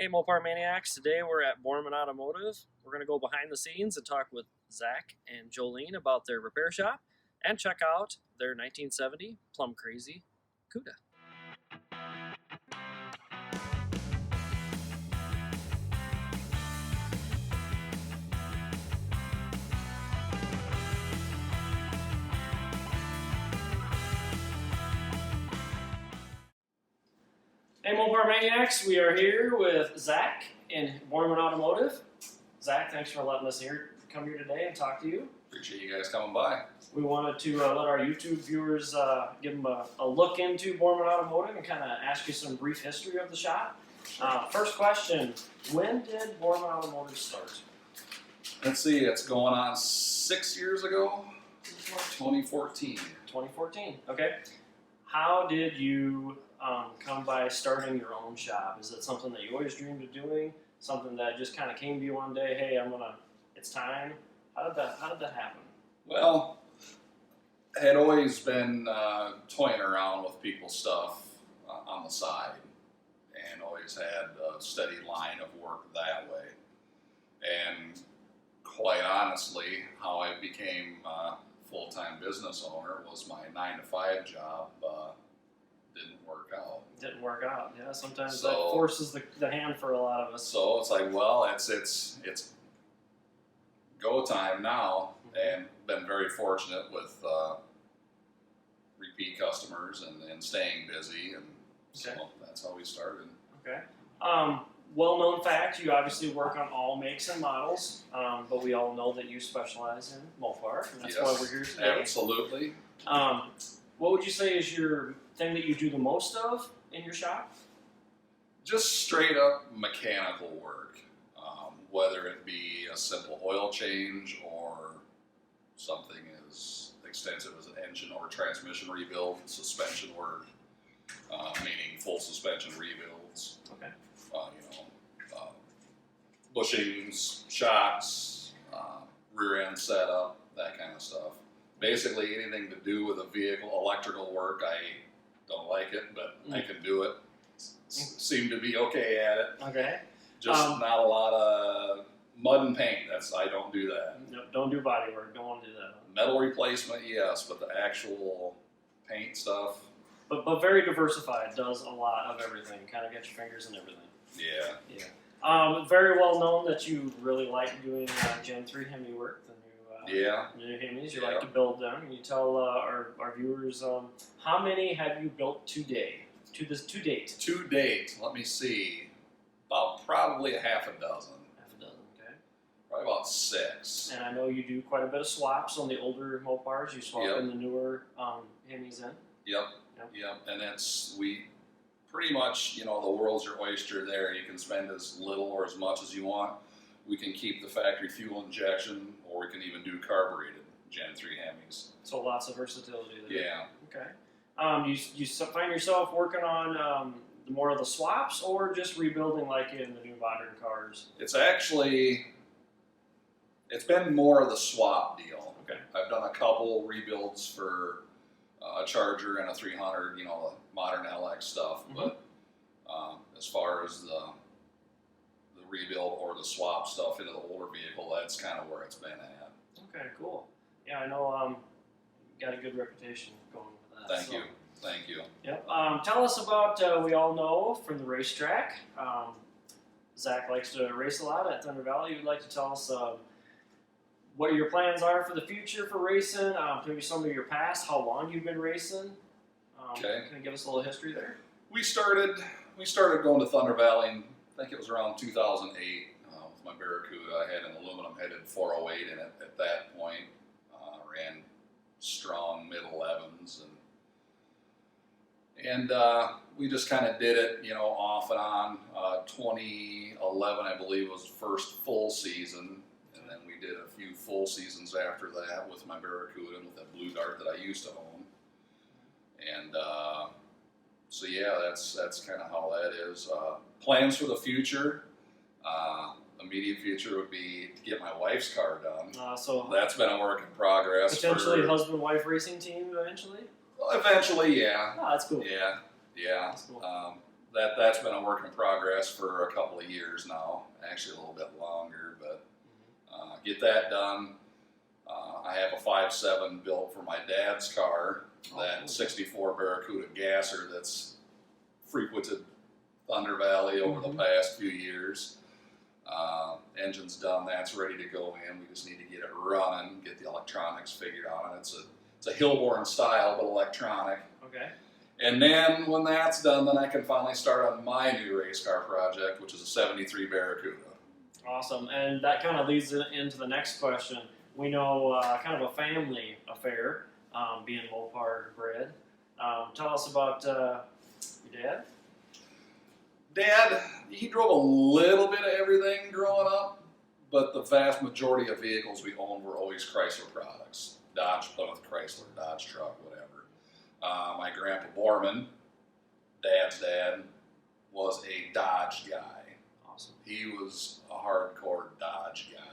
Hey Mopar Maniacs, today we're at Borman Automotive. We're going to go behind the scenes and talk with Zach and Jolene about their repair shop and check out their 1970 Plum Crazy Cuda. Hey Mopar Maniacs, we are here with Zach in Borman Automotive. Zach, thanks for letting us come here today and talk to you. Appreciate you guys coming by. We wanted to let our YouTube viewers give them a look into Borman Automotive and kind of ask you some brief history of the shop. First question, when did Borman Automotive start? Let's see, it's going on 6 years ago, 2014. 2014, okay. How did you come by starting your own shop? Is it something that you always dreamed of doing? Something that just kind of came to you one day, hey, it's time? How did that happen? Well, I had always been toying around with people's stuff on the side and always had a steady line of work that way. And quite honestly, how I became a full-time business owner was my 9-to-5 job didn't work out. Didn't work out, yeah. Sometimes that forces the hand for a lot of us. So it's like, well, it's go time now, and been very fortunate with repeat customers and staying busy, and so that's how we started. Okay. Well-known fact, you obviously work on all makes and models, but we all know that you specialize in Mopar, and that's why we're here today. Absolutely. What would you say is your thing that you do the most of in your shop? Just straight up mechanical work, whether it be a simple oil change or something as extensive as an engine or transmission rebuild, suspension work, meaning full suspension rebuilds. Okay. Bushings, shocks, rear end setup, that kind of stuff. Basically anything to do with a vehicle, electrical work, I don't like it, but I can do it. Seem to be okay at it. Okay. Just not a lot of mud and paint. I don't do that. No, don't do body work. Don't want to do that. Metal replacement, yes, but the actual paint stuff. But very diversified. Does a lot of everything. Kind of get your fingers in everything. Yeah. Yeah. Very well known that you really like doing Gen 3 Hemi work. The new Hemis. You like to build them. Can you tell our viewers how many have you built to date? To date. Let me see. About probably a half a dozen. Okay. Probably about 6. And I know you do quite a bit of swaps on the older Mopars. You swap in the newer Hemis in. Yep. And we pretty much, the world's your oyster there. You can spend as little or as much as you want. We can keep the factory fuel injection, or we can even do carbureted Gen 3 Hemis. So lots of versatility there. Yeah. Okay. You find yourself working on more of the swaps, or just rebuilding like in the new modern cars? It's been more of the swap deal. Okay. I've done a couple rebuilds for a Charger and a 300, the modern LX stuff, but as far as the rebuild or the swap stuff into the older vehicle, that's kind of where it's been at. Okay, cool. Yeah, I know you got a good reputation going with that. Thank you. Yep. Tell us about, we all know from the racetrack, Zach likes to race a lot at Thunder Valley. You'd like to tell us what your plans are for the future for racing, maybe some of your past, how long you've been racing. Can you give us a little history there? We started going to Thunder Valley, I think it was around 2008 with my Barracuda. I had an aluminum-headed 408 in it at that point. Ran strong mid-11s, and we just kind of did it, off and on. 2011, I believe, was the first full season, and then we did a few full seasons after that with my Barracuda and with that Blue Dart that I used to own. And so yeah, that's kind of how that is. Plans for the future, immediate future would be to get my wife's car done. So that's been a work in progress. Potentially husband-wife racing team eventually? Well, eventually, yeah. Oh, that's cool. Yeah. That's cool. that's been a work in progress for a couple of years now, actually a little bit longer, but get that done. I have a 5.7 built for my dad's car, that 64 Barracuda gasser that's frequented Thunder Valley over the past few years. Engine's done, that's ready to go in. We just need to get it running, get the electronics figured out. It's a Hillborn style, but electronic. Okay. And then when that's done, then I can finally start on my new race car project, which is a 73 Barracuda. Awesome. And that kind of leads into the next question. We know kind of a family affair, being Mopar bred. Tell us about your dad. Dad, he drove a little bit of everything growing up, but the vast majority of vehicles we owned were always Chrysler products. Dodge, Plymouth, Chrysler, Dodge truck, whatever. My grandpa Borman, Dad's dad, was a Dodge guy. Awesome. He was a hardcore Dodge guy.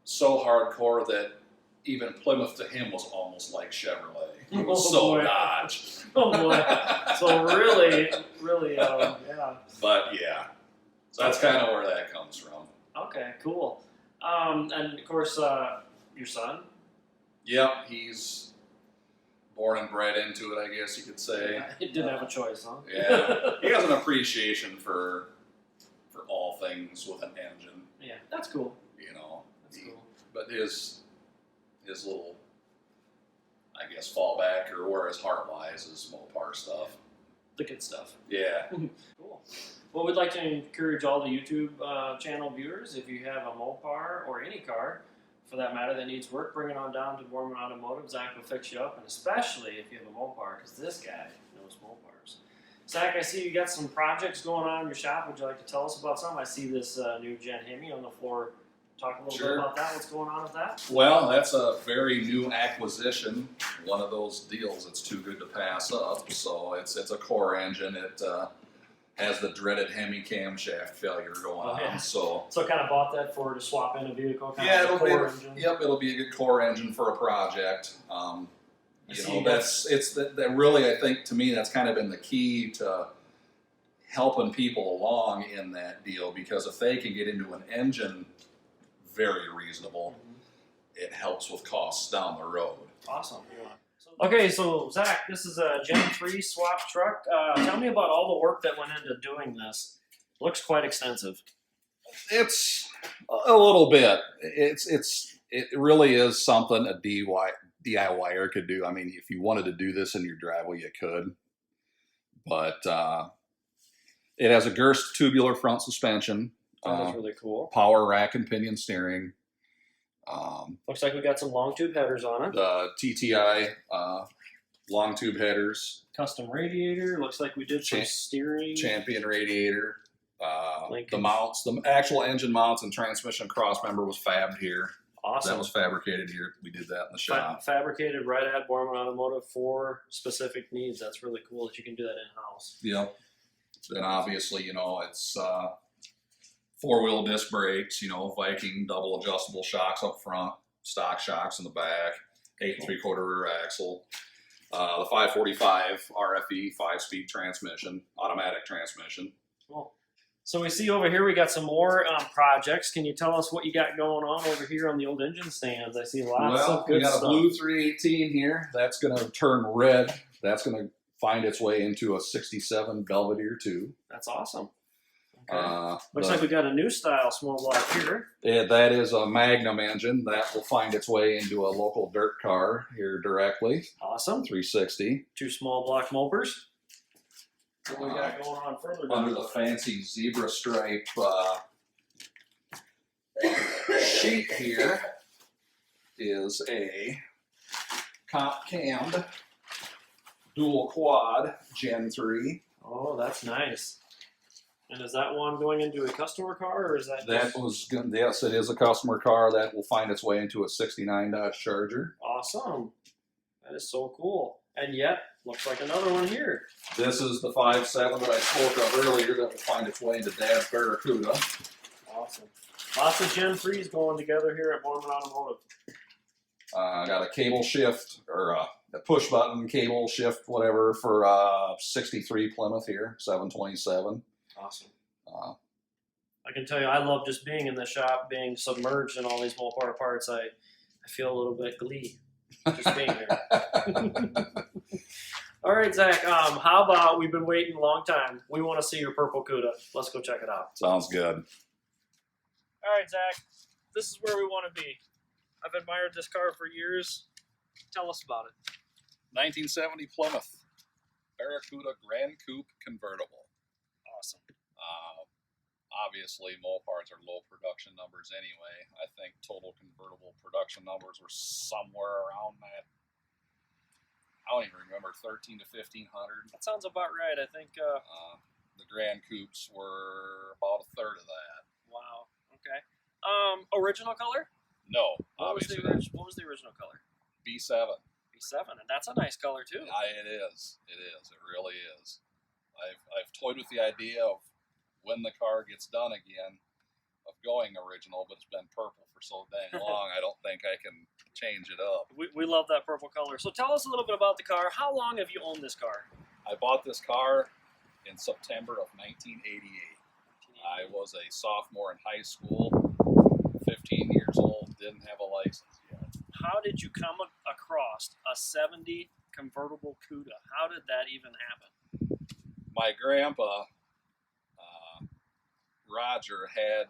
So hardcore that even Plymouth to him was almost like Chevrolet. He was Dodge. Oh boy. So really, yeah. But yeah, so that's kind of where that comes from. Okay, cool. And of course, your son? Yep, he's born and bred into it, I guess you could say. Yeah, he didn't have a choice, huh? Yeah, he has an appreciation for all things with an engine. Yeah, that's cool. You know, That's cool. But his little, I guess, fallback or where his heart lies is Mopar stuff. The good stuff. Yeah. Cool. Well, we'd like to encourage all the YouTube channel viewers, if you have a Mopar or any car, for that matter, that needs work, bring it on down to Borman Automotive. Zach will fix you up, and especially if you have a Mopar, because this guy knows Mopars. Zach, I see you got some projects going on in your shop. Would you like to tell us about some? I see this new Gen Hemi on the floor. Talk a little bit about that. What's going on with that? Well, that's a very new acquisition. One of those deals that's too good to pass up. So it's a core engine. It has the dreaded Hemi camshaft failure going on. So kind of bought that to swap in a vehicle. It'll be a good core engine for a project. That really, I think, to me, that's kind of been the key to helping people along in that deal, because if they can get into an engine very reasonable, it helps with costs down the road. Awesome. Okay, so Zach, this is a Gen 3 swap truck. Tell me about all the work that went into doing this. Looks quite extensive. It's a little bit. It really is something a DIYer could do. I mean, if you wanted to do this in your driveway, you could. But it has a Gerst tubular front suspension. That's really cool. Power rack and pinion steering. Looks like we got some long tube headers on it. The TTI long tube headers. Custom radiator. Looks like we did some steering. Champion radiator. The mounts, the actual engine mounts and transmission cross member was fabbed here. Awesome. That was fabricated here. We did that in the shop. Fabricated right at Borman Automotive for specific needs. That's really cool that you can do that in-house. Yep. Then obviously, it's 4-wheel disc brakes, Viking double adjustable shocks up front, stock shocks in the back, 8 3/4 rear axle. The 545 RFE 5-speed transmission, automatic transmission. Cool. So we see over here we got some more projects. Can you tell us what you got going on over here on the old engine stands? I see lots of good stuff. We got a blue 318 here. That's going to turn red. That's going to find its way into a 67 Belvedere 2. That's awesome. Okay. Looks like we got a new style small block here. Yeah, that is a Magnum engine. That will find its way into a local dirt car here directly. Awesome. 360. 2 small block Mopars. What we got going on further down? Under the fancy zebra stripe sheet here is a comp cammed dual quad Gen 3. Oh, that's nice. And is that one going into a customer car, or is that? Yes, it is a customer car that will find its way into a 69 Dodge Charger. Awesome. That is so cool. And yet, looks like another one here. This is the 5.7 that I spoke of earlier that will find its way into Dad's Barracuda. Awesome. Lots of Gen 3s going together here at Borman Automotive. I got a cable shift, or a push button, cable shift, whatever for 63 Plymouth here, 727. Awesome. Uh, I can tell you, I love just being in the shop, being submerged in all these Mopar parts. I feel a little bit glee just being here. All right, Zach. How about we've been waiting a long time? We want to see your purple Cuda. Let's go check it out. Sounds good. All right, Zach. This is where we want to be. I've admired this car for years. Tell us about it. 1970 Plymouth Barracuda Grand Coupe Convertible. Awesome. Obviously, Mopars are low production numbers anyway. I think total convertible production numbers were somewhere around that. I don't even remember, 13 to 1500. That sounds about right. I think. The Grand Coupes were about a third of that. Wow. Okay. Original color? No, What was obviously. what was the original color? B7. B7, and that's a nice color too. It is. It is. It really is. I've toyed with the idea of when the car gets done again of going original, but it's been purple for so dang long. I don't think I can change it up. We love that purple color. So tell us a little bit about the car. How long have you owned this car? I bought this car in September of 1988. I was a sophomore in high school, 15 years old, didn't have a license yet. How did you come across a 70 convertible Cuda? How did that even happen? My grandpa, Roger, had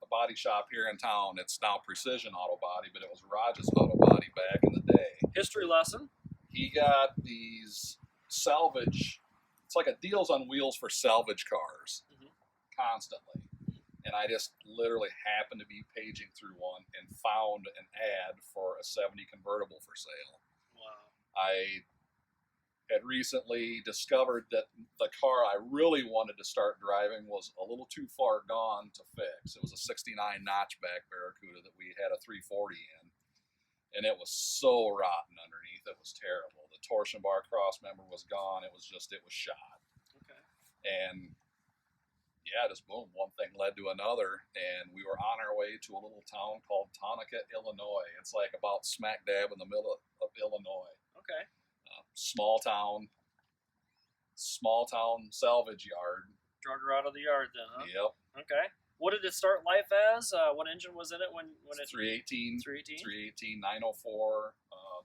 a body shop here in town. It's now Precision Auto Body, but it was Roger's Auto Body back in the day. History lesson. He got these salvage, it's like a Deals on Wheels for salvage cars constantly. And I just literally happened to be paging through one and found an ad for a 70 convertible for sale. Wow. I had recently discovered that the car I really wanted to start driving was a little too far gone to fix. It was a 69 notchback Barracuda that we had a 340 in, and it was so rotten underneath. It was terrible. The torsion bar cross member was gone. It was shot. Okay. And yeah, just boom, one thing led to another, and we were on our way to a little town called Tonopah, Illinois. It's like about smack dab in the middle of Illinois. Okay. Small town salvage yard. Drug her out of the yard then, huh? Yep. Okay. What did it start life as? What engine was in it when it? 318. 318. 904,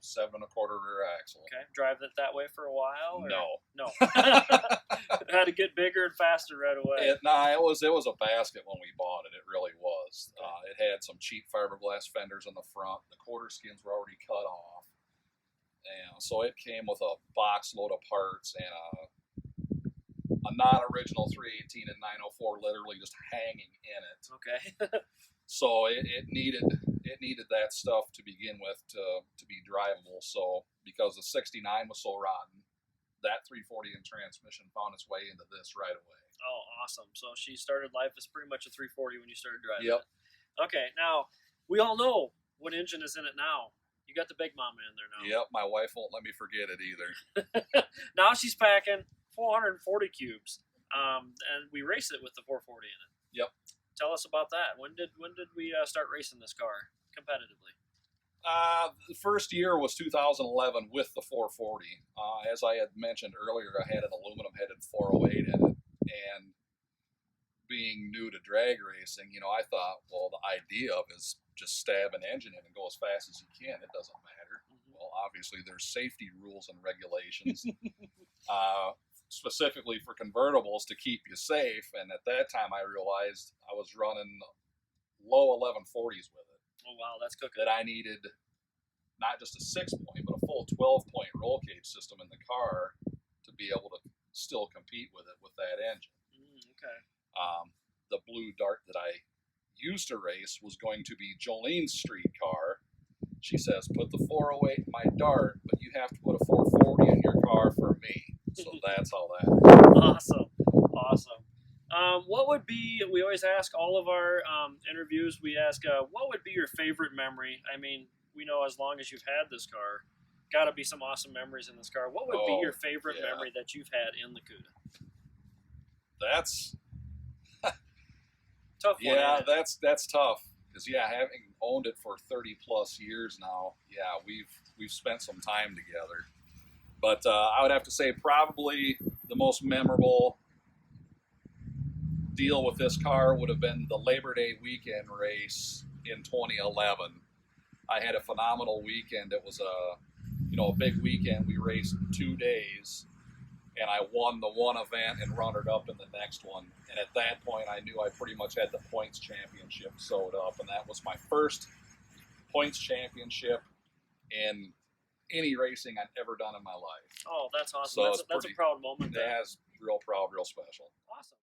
7 1/4 rear axle. Okay. Drive it that way for a while? Or? No. It had to get bigger and faster right away. It was a basket when we bought it. It really was. It had some cheap fiberglass fenders in the front. The quarter skins were already cut off. And so it came with a box load of parts and a non-original 318 and 904 literally just hanging in it. Okay. So it needed that stuff to begin with to be drivable. So because the 69 was so rotten, that 340 and transmission found its way into this right away. Oh, awesome. So she started life as pretty much a 340 when you started driving. Yep. It. Okay. Now, we all know what engine is in it now. You got the big mama in there now. Yep, my wife won't let me forget it either. Now she's packing 440 cubes, and we race it with the 440 in it. Yep. Tell us about that. When did we start racing this car competitively? The first year was 2011 with the 440. As I had mentioned earlier, I had an aluminum-headed 408 in it, and being new to drag racing, I thought, well, the idea of is just stab an engine in and go as fast as you can. It doesn't matter. Well, obviously, there's safety rules and regulations, specifically for convertibles to keep you safe. And at that time, I realized I was running low 1140s with it. Oh, wow, that's cooking. That I needed not just a 6-point, but a full 12-point roll cage system in the car to be able to still compete with it with that engine. Okay. The blue Dart that I used to race was going to be Jolene's street car. She says, put the 408 in my Dart, but you have to put a 440 in your car for me. So that's how that is. Awesome. What would be, we always ask all of our interviews, we ask, what would be your favorite memory? I mean, we know as long as you've had this car, got to be some awesome memories in this car. What would be your favorite memory that you've had in the Cuda? That's tough one. Yeah, that's tough Because yeah, having owned it for 30 plus years now, yeah, we've spent some time together. But I would have to say probably the most memorable deal with this car would have been the Labor Day weekend race in 2011. I had a phenomenal weekend. It was a big weekend. We raced 2 days, and I won the one event and runnered up in the next one. And at that point, I knew I pretty much had the points championship sewed up, and that was my first points championship in any racing I've ever done in my life. Oh, that's awesome. So That's a proud moment. That's real proud, real special. Awesome.